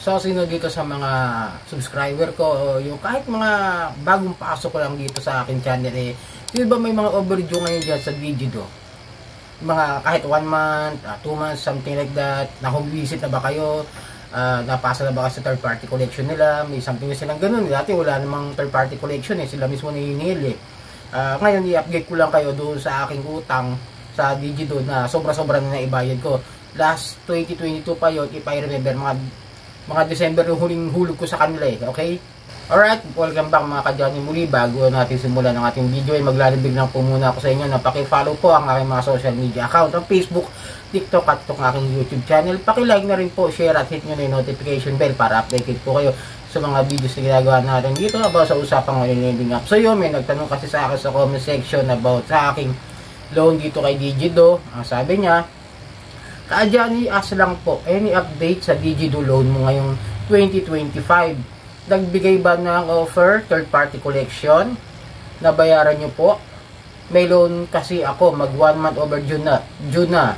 So, sino dito sa mga subscriber ko, o yung kahit mga bagong pasok ko lang dito sa akin channel, di ba may mga overdue ngayon dyan sa Digido? Mga kahit 1 month, 2 months, something like that, na-home-visit na ba kayo, napasa na ba sa third party collection nila, may something na silang ganun. Dati wala namang third party collection sila mismo nahinihil ngayon i-update ko lang kayo doon sa aking utang sa Digido na sobra-sobra na naibayad ko. Last 2022 pa yun, if I remember, mga December yung huling hulog ko sa kanila okay? Alright, welcome back mga kadyani muli. Bago natin simulan ng ating video maglalibig lang po muna ako sa inyo na paki-follow po ang aking mga social media account, ang Facebook, TikTok at itong aking YouTube channel. Paki-like na rin po, share at hit nyo na yung notification bell para updated po kayo sa mga videos na ginagawa natin dito about sa usapang lending app. So yun, may nagtanong kasi sa akin sa comment section about sa aking loan dito kay Digido. Sabi niya, Kadyani, as lang po, any update sa Digido loan mo ngayong 2025? Nagbigay ba ng offer, third party collection? Nabayaran nyo po? May loan kasi ako, mag 1 month overdue na.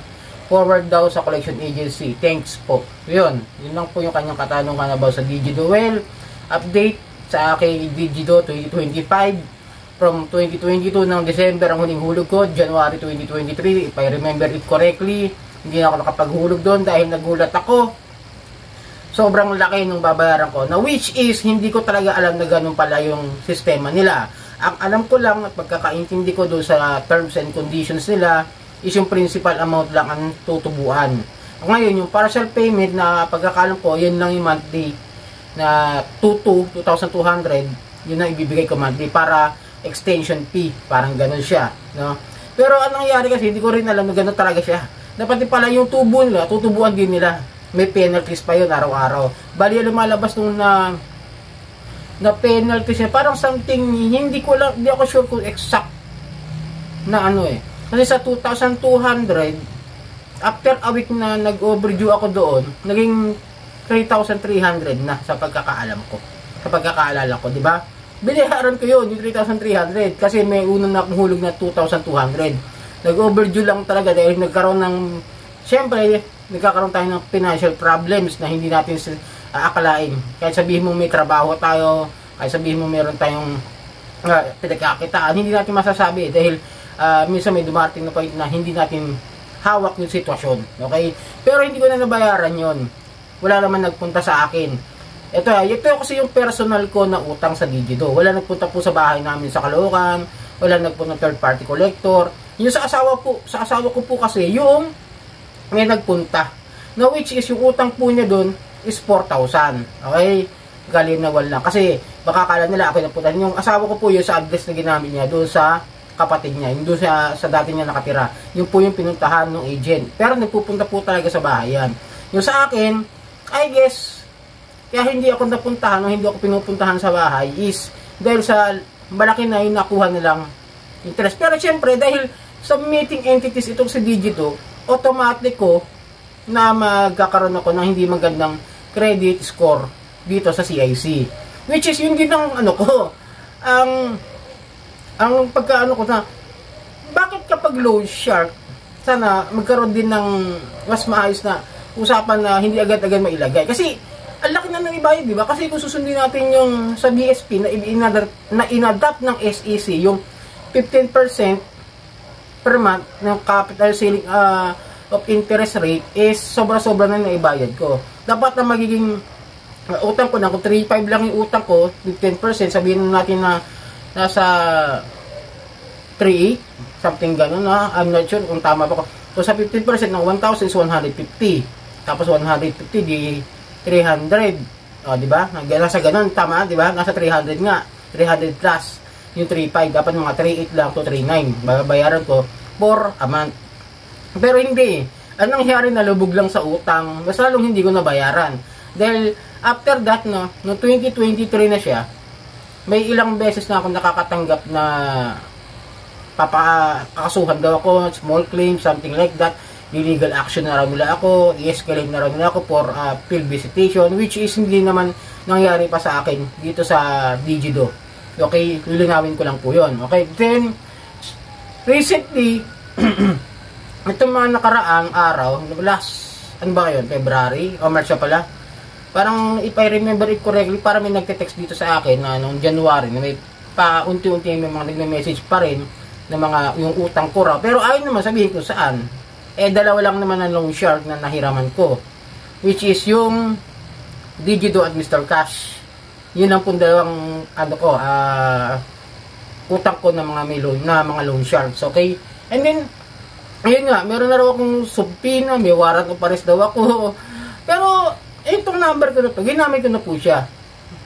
Forward daw sa collection agency. Thanks po. Yun lang po yung kanyang katanungan about sa Digido. Well, update sa aking Digido 2025. From 2022 ng December ang huling hulog ko, January 2023, if I remember it correctly. Hindi na ako nakapaghulog doon dahil nagulat ako. Sobrang laki nung babayaran ko. Na which is, hindi ko talaga alam na ganun pala yung sistema nila. Ang alam ko lang at pagkakaintindi ko doon sa terms and conditions nila is yung principal amount lang ang tutubuan. Ngayon, yung partial payment na pagkakalam ko, yun lang yung monthly na 2,200, yun ang ibibigay ko monthly para extension fee. Parang ganun siya. No? Pero anong nangyari kasi, hindi ko rin alam na ganun talaga siya. Dapat pala yung tubo nila, tutubuan din nila. May penalties pa yun araw-araw. Bali lumalabas nung na penalties niya. Parang something, hindi ako sure kung exact na ano Kasi sa 2,200, after a week na nag-overdue ako doon, naging 3,300 na sa pagkakaalam ko. Sa pagkakaalala ko, di ba? Binayaran ko yun, yung 3,300. Kasi may unang nakahulog na 2,200. Nag-overdue lang talaga dahil nagkaroon ng, siyempre, nagkakaroon tayo ng financial problems na hindi natin akalain. Kahit sabihin mo may trabaho tayo, kahit sabihin mo meron tayong pinagkakitaan, hindi natin masasabi dahil minsan may dumating na point na hindi natin hawak yung sitwasyon. Okay? Pero hindi ko na nabayaran yon. Wala naman nagpunta sa akin. Ito kasi yung personal ko na utang sa Digido. Wala nagpunta po sa bahay namin sa Caloocan, wala nagpunta third party collector. Yung sa asawa ko po kasi, yung may nagpunta. Na which is, yung utang po niya doon is 4,000. Okay? Galinawal lang. Kasi, baka kala nila ako nagpunta. Yung asawa ko po yun sa address na ginamit niya doon sa kapatid niya. Yung doon sa dati niya nakatira. Yung po yung pinuntahan ng agent. Pero nagpupunta po talaga sa bahay yan. Yung sa akin, I guess, kaya hindi ako napuntahan o hindi ako pinupuntahan sa bahay is dahil sa malaki na yung nakuha nilang interest. Pero syempre, dahil submitting entities itong si Digido, automatic ko na magkakaroon ako ng hindi magandang credit score dito sa CIC. Which is, yun din ang ko, ang pagkaano ko na, bakit kapag loan shark, sana magkaroon din ng mas maayos na usapan na hindi agad-agad mailagay. Kasi, ang laki na nang ibayad, di ba? Kasi kung susundin natin yung sa BSP na inadapt ng SEC, yung 15% per month ng capital ceiling of interest rate is sobra-sobra na naibayad ko. Dapat na magiging utang ko na, kung 3.5 lang yung utang ko, 15%, sabihin natin na nasa 3.8, something gano'n na, I'm not sure kung tama pa ko. So sa 15% ng 1,000 is 150. Tapos 150 di 300. Di ba? Nasa gano'n, tama, di ba? Nasa 300 nga. 300 plus. Yung 3.5, dapat mga 3.8 lang to 3.9. Babayaran ko for a month. Pero hindi. Anong nangyari, nalubog lang sa utang. Mas lalong hindi ko nabayaran. Dahil after that, no 2023 na siya, may ilang beses na ako nakakatanggap na papakasuhan daw ako, small claim, something like that. Illegal action na raw nila ako, i-escalate na raw nila ako for field visitation, which is hindi naman nangyari pa sa akin dito sa Digido. Okay, lilinawin ko lang po yun. Okay, then, recently, itong mga nakaraang araw, last, ano ba yun, February, o March pala, Parang if I remember it correctly, parang may nagte-text dito sa akin na noong January na may pa unti-unti may mga nagme-message pa rin na mga yung utang ko raw. Pero ayun naman sabihin ko saan. Dalawa lang naman ang loan shark na nahiraman ko. Which is yung Digido at Mr. Cash. Yun ang pong dalawang utang ko na mga loan sharks. Okay? And then ayun nga, meron na raw akong subpoena, may warrant of arrest daw ako. Pero, itong number ko na to, ginamit ko na po siya.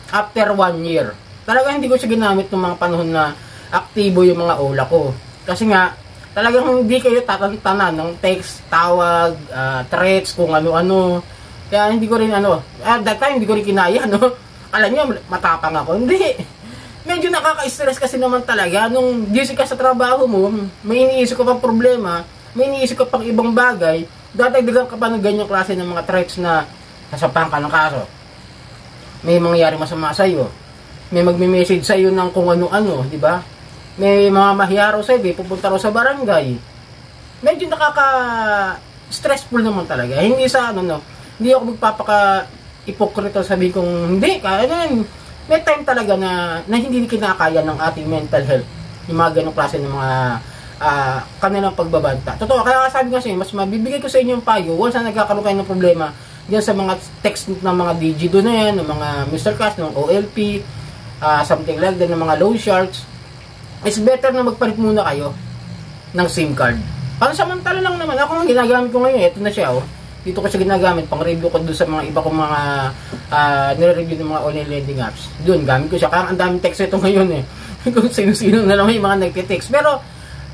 After 1 year. Talaga hindi ko siya ginamit ng mga panahon na aktibo yung mga ola ko. Kasi nga, talagang hindi kayo tatantanan ng text, tawag, threats, kung ano-ano. Kaya hindi ko rin that time hindi ko rin kinaya, no? Alam niyo, matapang ako. Hindi. Medyo nakaka-stress kasi naman talaga. Nung busy ka sa trabaho mo, may iniisip ko pang problema, may iniisip ko pang ibang bagay, dadagdagan ka pa ng ganyang klase ng mga threats na sasampahan ka ng kaso. May mangyayari masama sa'yo. May magme-message sa'yo ng kung ano-ano, di ba? May mga mahiyaro sa'yo, pupunta raw sa barangay. Medyo nakaka-stressful naman talaga. Hindi hindi ako magpapaka-ipokrito sabi kong, hindi, may time talaga na hindi kinakaya ng ating mental health. Yung mga ganong klase ng mga kanilang pagbabanta. Totoo, kaya sabi ko kasi, mas mabibigay ko sa inyo yung payo once na nagkakaroon kayo ng problema diyan sa mga text ng mga Digido na yan, ng mga Mr. Cash, ng OLP, something like that, ng mga loan sharks. It's better na magpalit muna kayo ng SIM card. Pansamantala lang naman. Ako ang ginagamit ko ngayon, ito na siya, dito ko siya ginagamit, pang review ko doon sa mga iba kong mga nire-review ng mga online lending apps. Doon, gamit ko siya. Kaya ang daming text ito ngayon kung sino-sino na lang yung mga nagte-text. Pero,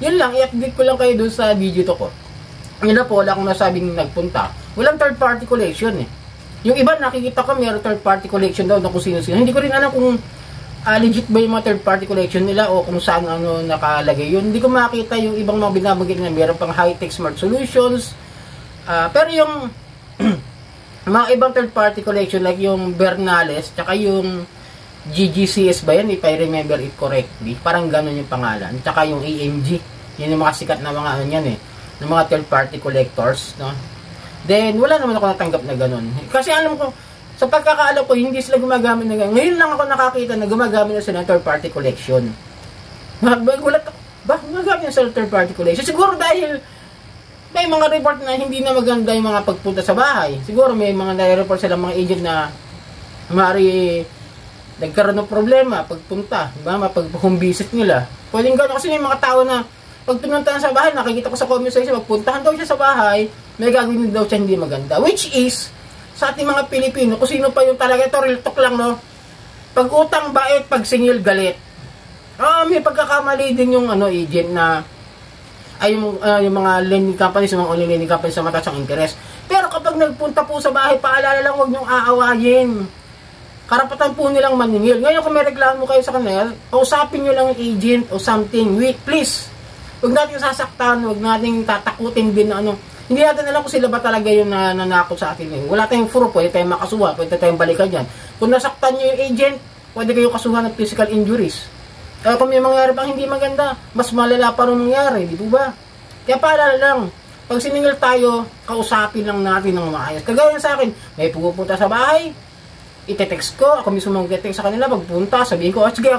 yun lang, i-update ko lang kayo doon sa Digido ko. Yun na po, wala akong nasabing nagpunta. Walang third party collection Yung iba nakikita ko, mayroong third party collection daw na kung sino-sino. Hindi ko rin alam kung legit ba yung mga third party collection nila o kung saan nakalagay yun. Hindi ko makita yung ibang mga binabanggit na mayroong pang high-tech smart solutions. Pero yung mga ibang third party collection like yung Bernales, tsaka yung GGCS ba yan, if I remember it correctly, parang gano'n yung pangalan, tsaka yung AMG, yun yung mga sikat na mga ng mga third party collectors, no? Then wala naman ako natanggap na gano'n kasi alam ko, sa pagkakaalam ko, hindi sila gumagamit na gano'n. Ngayon lang ako nakakita na gumagamit na sila ng third party collection. Gulat ako, gumagamit na sila ng third party collection? Siguro dahil may mga report na hindi na maganda yung mga pagpunta sa bahay. Siguro may mga nare-report sila mga agent na maaari nagkaroon ng problema pagpunta, diba? Pag-home visit nila. Pwedeng gano'n kasi may mga tao na pag pinunta na sa bahay, nakikita ko sa comment section, magpuntahan daw siya sa bahay, may gagawin daw siya hindi maganda. Which is, sa ating mga Pilipino, kung sino pa yung talaga, ito real talk lang, no? Pag utang bait, pag singil galit. May pagkakamali din yung agent na yung mga lending companies, yung mga online lending companies sa mataas ang interest. Pero kapag nagpunta po sa bahay, paalala lang, huwag niyong aawayin. Karapatan po nilang maningil. Ngayon kung may reklamo kayo sa kanila, kausapin niyo lang yung agent o something. Wait, please. Huwag natin sasaktan, huwag natin tatakutin din na Hindi natin alam kung sila ba talaga yung nanakot sa atin. Wala tayong furo, pwede tayong makasuha, pwede tayong balikan yan. Kung nasaktan niyo yung agent, pwede kayong kasuhan ng physical injuries. Kaya kung may mangyari pang hindi maganda, mas malala pa rin mangyari, di ba? Kaya paalala lang, pag siningil tayo, kausapin lang natin ng maayos. Kagaya sa akin, may pupunta sa bahay, ite-text ko, ako mismo mag-text sa kanila, pagpunta, sabihin ko, sige,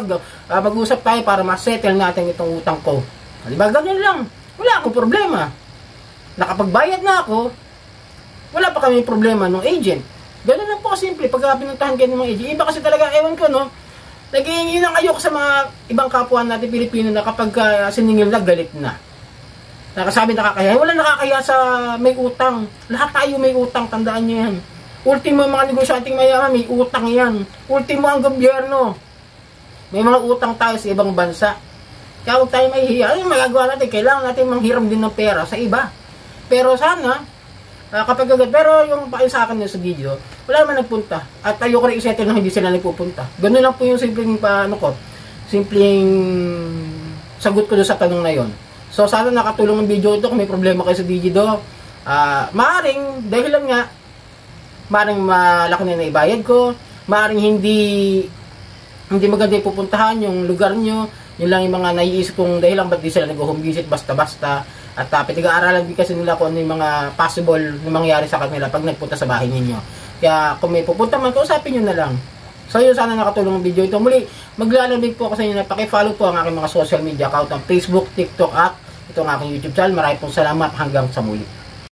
mag-usap tayo para ma-settle natin itong utang ko. Diba, ganyan lang. Wala akong problema. Nakapagbayad na ako, wala pa kami problema ng agent. Ganun lang po kasimple, pagka pinuntahan kayo ng mga agent. Iba kasi talaga, ewan ko, no? Naging yun ang ayoko sa mga ibang kapwa natin Pilipino na kapag siningil na, galit na. Nakasabi nakakaya. Wala nakakaya sa may utang. Lahat tayo may utang, tandaan nyo yan. Ultimo mga negosyanteng mayaman, may utang yan. Ultimo ang gobyerno. May mga utang tayo sa ibang bansa. Kaya huwag tayo mahihiya. Ano magagawa natin? Kailangan natin manghiram din ng pera sa iba. Pero sana, pero yung pakin sa akin sa video, wala naman nagpunta. At ayoko rin isettle na hindi sila nagpupunta. Ganun lang po yung simpleng simpleng sagot ko doon sa tanong na yon. So sana nakatulong ang video ito kung may problema kayo sa Digido. Maaring, dahil lang nga, maaring malaki na naibayad ko, maaring hindi maganda yung pupuntahan yung lugar nyo. Yun lang yung mga naiisip kong dahil lang ba't di sila nag-home visit basta-basta. At pinag-aaralan din kasi nila kung ano yung mga possible na mangyari sa kanila pag nagpunta sa bahay ninyo. Kaya kung may pupunta man, kausapin nyo na lang. So yun, sana nakatulong ang video ito. Muli, maglalabig po ako sa inyo na pakifollow po ang aking mga social media account, ang Facebook, TikTok at ito ang aking YouTube channel. Maraming pong salamat, hanggang sa muli.